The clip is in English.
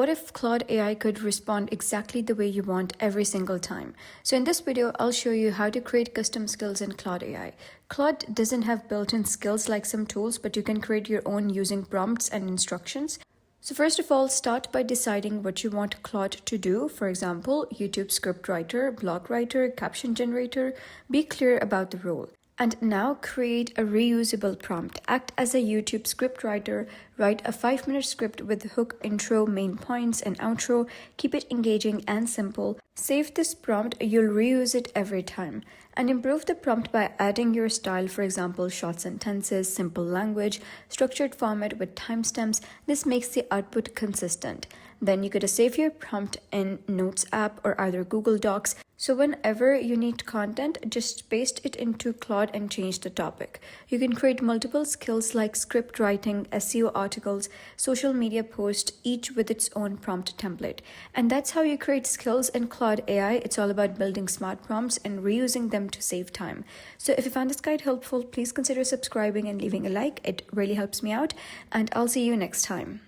What if Claude AI could respond exactly the way you want every single time? So in this video, I'll show you how to create custom skills in Claude AI. Claude doesn't have built-in skills like some tools, but you can create your own using prompts and instructions. So first of all, start by deciding what you want Claude to do. For example, YouTube script writer, blog writer, caption generator. Be clear about the role. And now create a reusable prompt. Act as a YouTube script writer. Write a 5-minute script with hook, intro, main points, and outro. Keep it engaging and simple. Save this prompt, you'll reuse it every time. And improve the prompt by adding your style, for example, short sentences, simple language, structured format with timestamps. This makes the output consistent. Then you gotta save your prompt in Notes app or either Google Docs. So whenever you need content, just paste it into Claude and change the topic. You can create multiple skills like script writing, SEO articles, social media posts, each with its own prompt template. And that's how you create skills in Claude AI. It's all about building smart prompts and reusing them to save time. So if you found this guide helpful, please consider subscribing and leaving a like. It really helps me out. And I'll see you next time.